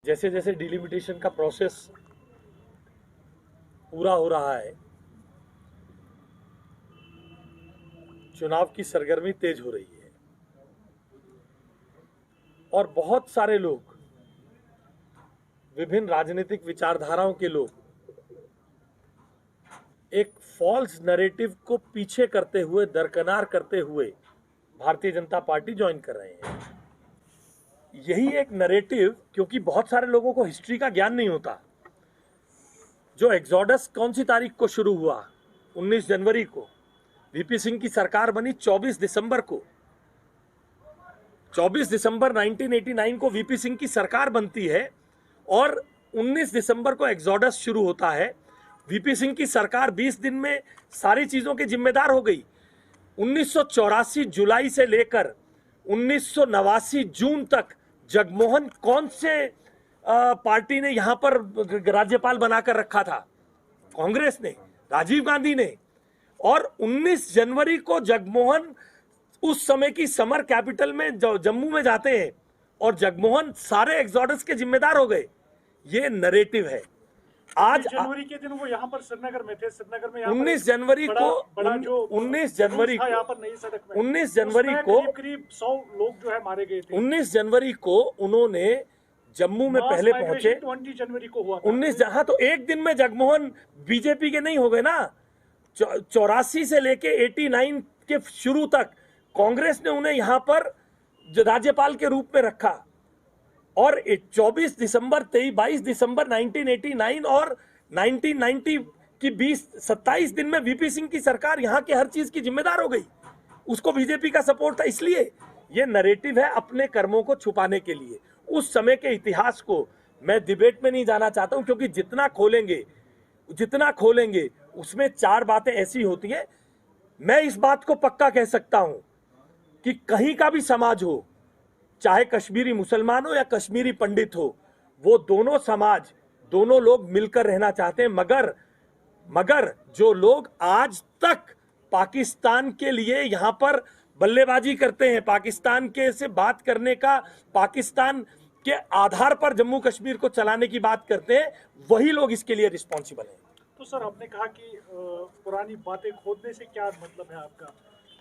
जैसे जैसे डिलिमिटेशन का प्रोसेस पूरा हो रहा है, चुनाव की सरगर्मी तेज हो रही है और बहुत सारे लोग, विभिन्न राजनीतिक विचारधाराओं के लोग एक फॉल्स नैरेटिव को पीछे करते हुए, दरकिनार करते हुए भारतीय जनता पार्टी ज्वाइन कर रहे हैं। यही एक नैरेटिव, क्योंकि बहुत सारे लोगों को हिस्ट्री का ज्ञान नहीं होता। जो एग्जोडस कौन सी तारीख को शुरू हुआ? 19 जनवरी को। वीपी सिंह की सरकार बनी 24 दिसंबर को। 24 दिसंबर 1989 को वीपी सिंह की सरकार बनती है और 19 दिसंबर को एग्जोडस शुरू होता है। वीपी सिंह की सरकार 20 दिन में सारी चीजों की जिम्मेदार हो गई। 1984 जुलाई से लेकर 1989 जून तक जगमोहन कौन से पार्टी ने यहां पर राज्यपाल बनाकर रखा था? कांग्रेस ने, राजीव गांधी ने। और 19 जनवरी को जगमोहन उस समय की समर कैपिटल में जम्मू में जाते हैं और जगमोहन सारे एक्सोडस के जिम्मेदार हो गए। ये नैरेटिव है। आज जनवरी के दिन वो यहाँ पर श्रीनगर में थे। श्रीनगर में 19 जनवरी को 19 जनवरी को यहाँ पर नई सड़क में 19 जनवरी को करीब 100 लोग जो है मारे गए थे। 19 जनवरी को उन्होंने जम्मू में पहले पहुंचे। 20 जनवरी को हुआ 19 जहां तो एक दिन में जगमोहन बीजेपी के नहीं हो गए ना। 84 से लेके 89 के शुरू तक कांग्रेस ने उन्हें यहां पर राज्यपाल के रूप में रखा और 24 दिसंबर 22 दिसंबर 1989 और 1990 की 27 दिन में वीपी सिंह की सरकार यहां के हर चीज की जिम्मेदार हो गई। उसको बीजेपी का सपोर्ट था। इसलिए ये नैरेटिव है अपने कर्मों को छुपाने के लिए। उस समय के इतिहास को मैं डिबेट में नहीं जाना चाहता हूं, क्योंकि जितना खोलेंगे उसमें 4 बातें ऐसी होती हैं। मैं इस बात को पक्का कह सकता हूं कि कहीं का भी समाज हो, चाहे कश्मीरी मुसलमान हो या कश्मीरी पंडित हो, वो दोनों समाज, दोनों लोग मिलकर रहना चाहते हैं। मगर जो लोग आज तक पाकिस्तान के लिए यहां पर बल्लेबाजी करते हैं, पाकिस्तान के से बात करने का, पाकिस्तान के आधार पर जम्मू कश्मीर को चलाने की बात करते हैं, वही लोग इसके लिए रिस्पॉन्सिबल हैं। तो सर, आपने कहा कि पुरानी बातें खोदने से क्या मतलब है आपका?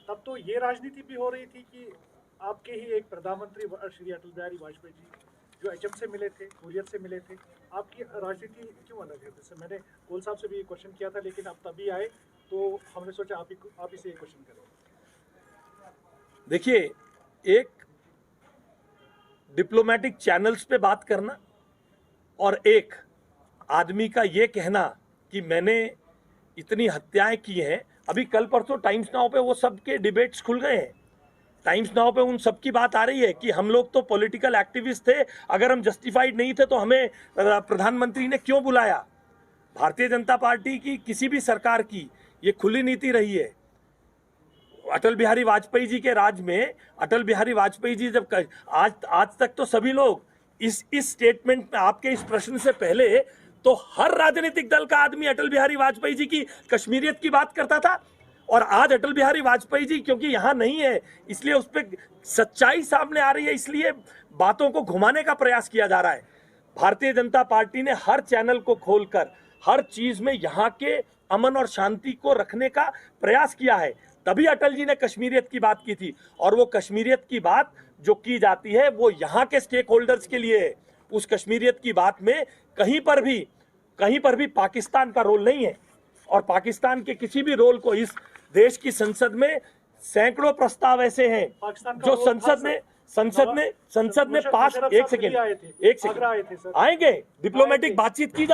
तब तो ये राजनीति भी हो रही थी कि आपके ही एक प्रधानमंत्री श्री अटल बिहारी वाजपेयी जी जो एचएम से मिले थे, हुर्रियत से मिले थे। आपकी राजनीति क्यों अलग है? जैसे मैंने गोल साहब से भी क्वेश्चन किया था, लेकिन आप तभी आए तो हमने सोचा आप ही से क्वेश्चन करें। देखिए, एक डिप्लोमेटिक चैनल्स पे बात करना और एक आदमी का ये कहना कि मैंने इतनी हत्याएं की हैं। अभी कल परसों टाइम्स नाउ पे वो सब के डिबेट्स खुल गए हैं। टाइम्स नाउ पे उन सब की बात आ रही है कि हम लोग तो पॉलिटिकल एक्टिविस्ट थे, अगर हम जस्टिफाइड नहीं थे तो हमें प्रधानमंत्री ने क्यों बुलाया। भारतीय जनता पार्टी की किसी भी सरकार की ये खुली नीति रही है। अटल बिहारी वाजपेयी जी के राज में, अटल बिहारी वाजपेयी जी जब आज तक तो सभी लोग इस स्टेटमेंट में, आपके इस प्रश्न से पहले तो हर राजनीतिक दल का आदमी अटल बिहारी वाजपेयी जी की कश्मीरियत की बात करता था। और आज अटल बिहारी वाजपेयी जी क्योंकि यहां नहीं है, इसलिए उस पर सच्चाई सामने आ रही है, इसलिए बातों को घुमाने का प्रयास किया जा रहा है। भारतीय जनता पार्टी ने हर चैनल को खोलकर हर चीज में यहां के अमन और शांति को रखने का प्रयास किया है। तभी अटल जी ने कश्मीरियत की बात की थी, और वो कश्मीरियत की बात जो की जाती है वो यहाँ के स्टेक होल्डर्स के लिए है। उस कश्मीरियत की बात में कहीं पर भी पाकिस्तान का रोल नहीं है, और पाकिस्तान के किसी भी रोल को इस देश की संसद में सैकड़ों प्रस्ताव ऐसे हैं जो संसद में पास, एक सेकेंड आएंगे, डिप्लोमेटिक बातचीत की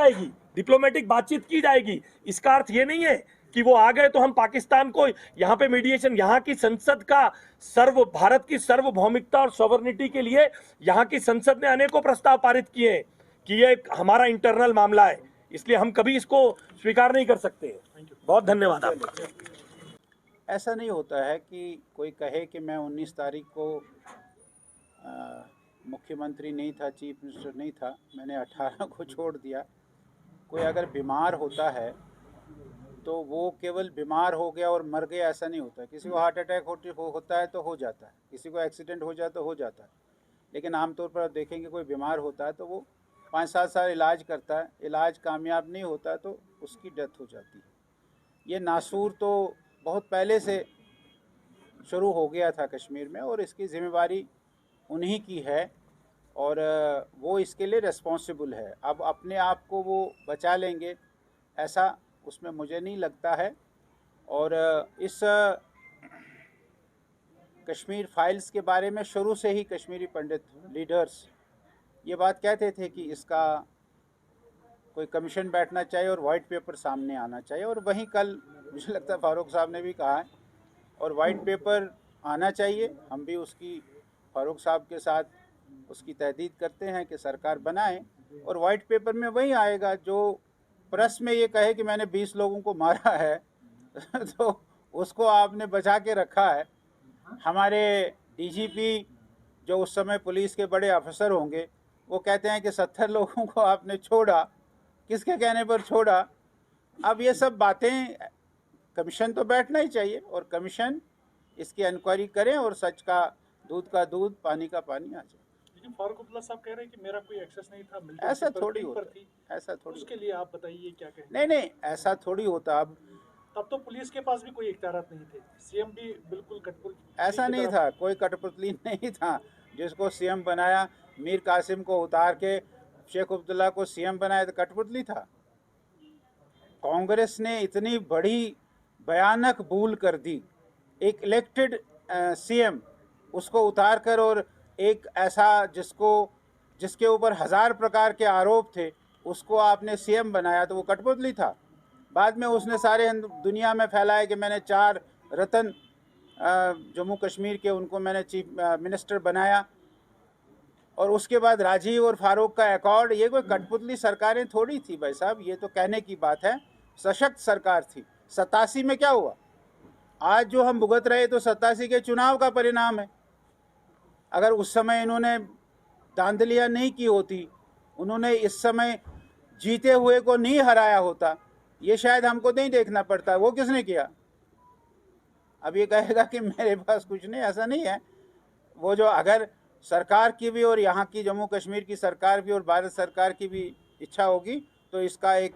जाएगी। इसका अर्थ ये नहीं है कि वो आ गए तो हम पाकिस्तान को यहाँ पे मीडिएशन, यहाँ की संसद का भारत की सार्वभौमिकता और सॉवरेनिटी के लिए यहाँ की संसद ने अनेकों प्रस्ताव पारित किए हैं कि ये हमारा इंटरनल मामला है, इसलिए हम कभी इसको स्वीकार नहीं कर सकते। बहुत धन्यवाद आपका। ऐसा नहीं होता है कि कोई कहे कि मैं 19 तारीख को मुख्यमंत्री नहीं था, चीफ मिनिस्टर नहीं था, मैंने 18 को छोड़ दिया। कोई अगर बीमार होता है तो वो केवल बीमार हो गया और मर गया, ऐसा नहीं होता। किसी को हार्ट अटैक होता है तो हो जाता है, किसी को एक्सीडेंट हो जाए तो हो जाता है, लेकिन आमतौर पर आप देखेंगे कोई बीमार होता है तो वो 5-7 साल इलाज करता है, इलाज कामयाब नहीं होता तो उसकी डेथ हो जाती है। ये नासूर तो बहुत पहले से शुरू हो गया था कश्मीर में और इसकी ज़िम्मेवारी उन्हीं की है और वो इसके लिए रिस्पॉन्सिबल है। अब अपने आप को वो बचा लेंगे ऐसा उसमें मुझे नहीं लगता है। और इस कश्मीर फाइल्स के बारे में शुरू से ही कश्मीरी पंडित लीडर्स ये बात कहते थे कि इसका कोई कमीशन बैठना चाहिए और वाइट पेपर सामने आना चाहिए, और वहीं कल मुझे लगता है फारूक साहब ने भी कहा है और वाइट पेपर आना चाहिए। हम भी उसकी फारूक साहब के साथ उसकी तहदीद करते हैं कि सरकार बनाए और वाइट पेपर में वही आएगा जो प्रेस में ये कहे कि मैंने 20 लोगों को मारा है तो उसको आपने बचा के रखा है। हमारे डीजीपी जो उस समय पुलिस के बड़े अफसर होंगे वो कहते हैं कि 70 लोगों को आपने छोड़ा, किसके कहने पर छोड़ा? अब ये सब बातें, कमीशन तो बैठना ही चाहिए और कमीशन इसकी इंक्वायरी करें और सच का दूध पानी का पानी आ जाए। लेकिन फारूक अब्दुल्ला साहब कह रहे हैं कि मेरा कोई एक्सेस नहीं था, मिलिटेंसी ऐसा पर थोड़ी टीम होता पर थी। ऐसा थोड़ी उसके लिए आप बताइए क्या कहें? नहीं ऐसा थोड़ी होता। अब तब तो पुलिस के पास भी कोई इख्तियारात नहीं थे, सीएम भी बिल्कुल कठपुतली ऐसा नहीं था, कोई कठपुतली नहीं था। जिसको सीएम बनाया, मीर कासिम को उतार के शेख अब्दुल्ला को सीएम बनाया तो कठपुतली था। कांग्रेस ने इतनी बड़ी भयानक भूल कर दी, एक इलेक्टेड सीएम उसको उतार कर और एक ऐसा जिसके ऊपर 1000 प्रकार के आरोप थे उसको आपने सीएम बनाया तो वो कठपुतली था। बाद में उसने सारे दुनिया में फैलाया कि मैंने 4 रतन जम्मू कश्मीर के उनको मैंने चीफ मिनिस्टर बनाया, और उसके बाद राजीव और फारूक का अकॉर्ड। ये कोई कठपुतली सरकारें थोड़ी थी भाई साहब, ये तो कहने की बात है। सशक्त सरकार थी। 87 में क्या हुआ? आज जो हम भुगत रहे तो 87 के चुनाव का परिणाम है। अगर उस समय इन्होंने धांधलियाँ नहीं की होती, उन्होंने इस समय जीते हुए को नहीं हराया होता, ये शायद हमको नहीं देखना पड़ता। वो किसने किया? अब ये कहेगा कि मेरे पास कुछ नहीं, ऐसा नहीं है। वो जो अगर सरकार की भी और यहाँ की जम्मू कश्मीर की सरकार भी और भारत सरकार की भी इच्छा होगी तो इसका एक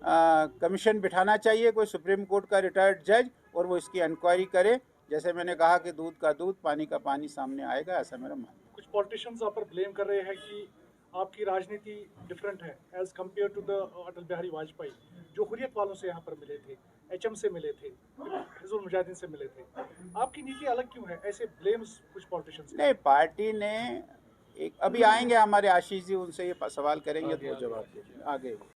कमीशन बिठाना चाहिए, कोई सुप्रीम कोर्ट का रिटायर्ड जज, और वो इसकी इंक्वायरी करे। जैसे मैंने कहा कि दूध का दूध पानी का पानी सामने आएगा, ऐसा मेरा मानना है। कुछ पॉलिटिशियंस आप पर ब्लेम कर रहे हैं कि आपकी राजनीति डिफरेंट है as compare to the Atal Bihari Vajpayee, जो हुर्रियत वालों से यहाँ पर मिले थे, एचएम से मिले थे, हिजबुल मुजाहिदीन से मिले थे। आपकी नीति अलग क्यों है? ऐसे ब्लेम्स कुछ पॉलिटिशियंस। नहीं, पार्टी ने एक, अभी आएंगे हमारे आशीष जी, उनसे ये सवाल करेंगे तो वो जवाब देंगे आगे।